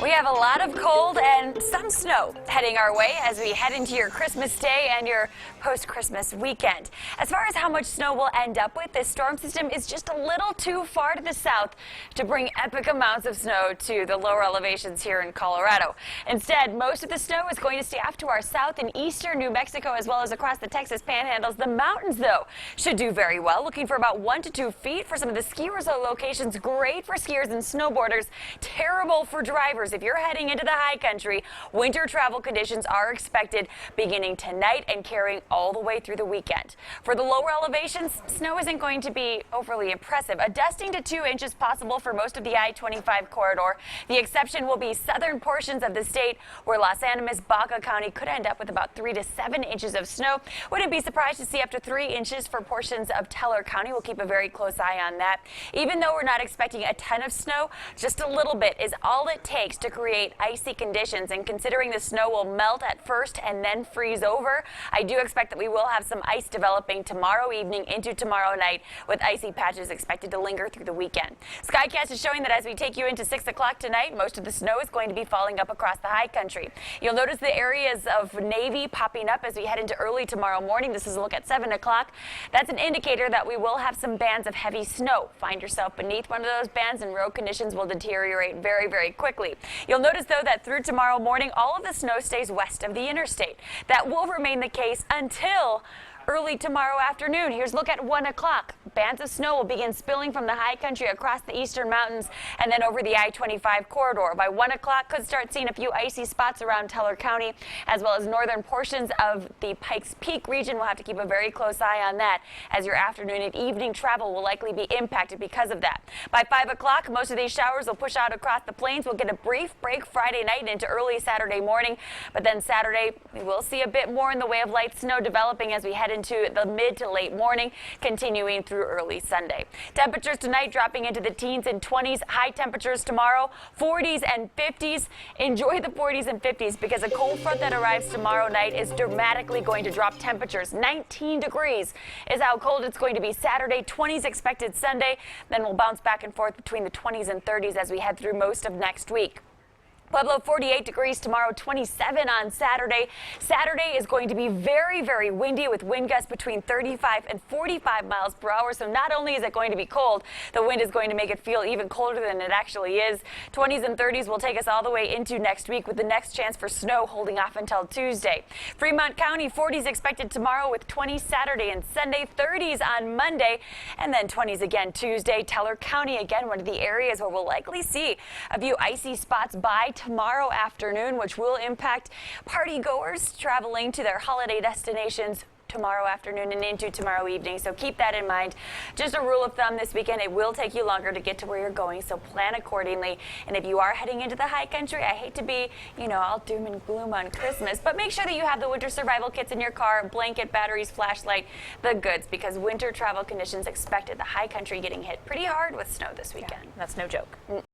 We have a lot of cold and some snow heading our way as we head into your Christmas Day and your post-Christmas weekend. As far as how much snow we'll end up with, this storm system is just a little too far to the south to bring epic amounts of snow to the lower elevations here in Colorado. Instead, most of the snow is going to stay off to our south and eastern New Mexico as well as across the Texas panhandles. The mountains, though, should do very well, looking for about 1 to 2 feet for some of the ski resort locations. Great for skiers and snowboarders, terrible for drivers. If you're heading into the high country, winter travel conditions are expected beginning tonight and carrying all the way through the weekend. For the lower elevations, snow isn't going to be overly impressive. A dusting to 2 inches possible for most of the I-25 corridor. The exception will be southern portions of the state where Los Animas, Baca County could end up with about 3 to 7 inches of snow. Wouldn't be surprised to see up to 3 inches for portions of Teller County. We'll keep a very close eye on that. Even though we're not expecting a ton of snow, just a little bit is all it takes to create icy conditions, and considering the snow will melt at first and then freeze over, I do expect that we will have some ice developing tomorrow evening into tomorrow night, with icy patches expected to linger through the weekend. Skycast is showing that as we take you into 6 o'clock tonight, most of the snow is going to be falling up across the high country. You'll notice the areas of navy popping up as we head into early tomorrow morning. This is a look at 7 o'clock. That's an indicator that we will have some bands of heavy snow. Find yourself beneath one of those bands and road conditions will deteriorate very, very quickly. You'll notice, though, that through tomorrow morning, all of the snow stays west of the interstate. That will remain the case until early tomorrow afternoon. Here's a look at 1 o'clock. Bands of snow will begin spilling from the high country across the eastern mountains and then over the I-25 corridor. By 1 o'clock, could start seeing a few icy spots around Teller County, as well as northern portions of the Pikes Peak region. We'll have to keep a very close eye on that, as your afternoon and evening travel will likely be impacted because of that. By 5 o'clock, most of these showers will push out across the plains. We'll get a brief break Friday night and into early Saturday morning, but then Saturday, we will see a bit more in the way of light snow developing as we head into the mid to late morning, continuing through early Sunday. Temperatures tonight dropping into the teens and 20s. High temperatures tomorrow, 40s and 50s. Enjoy the 40s and 50s because a cold front that arrives tomorrow night is dramatically going to drop temperatures. 19 degrees is how cold it's going to be Saturday. 20s expected Sunday. Then we'll bounce back and forth between the 20s and 30s as we head through most of next week. Pueblo, 48 degrees tomorrow, 27 on Saturday. Saturday is going to be very, very windy with wind gusts between 35 and 45 miles per hour. So not only is it going to be cold, the wind is going to make it feel even colder than it actually is. 20s and 30s will take us all the way into next week, with the next chance for snow holding off until Tuesday. Fremont County, 40s expected tomorrow with 20s Saturday and Sunday, 30s on Monday, and then 20s again Tuesday. Teller County, again, one of the areas where we'll likely see a few icy spots by tomorrow afternoon, which will impact party goers traveling to their holiday destinations tomorrow afternoon and into tomorrow evening. So keep that in mind. Just a rule of thumb this weekend, it will take you longer to get to where you're going, so plan accordingly. And if you are heading into the high country, I hate to be, all doom and gloom on Christmas, but make sure that you have the winter survival kits in your car, blanket, batteries, flashlight, the goods, because winter travel conditions expected. The high country getting hit pretty hard with snow this weekend. Yeah, that's no joke.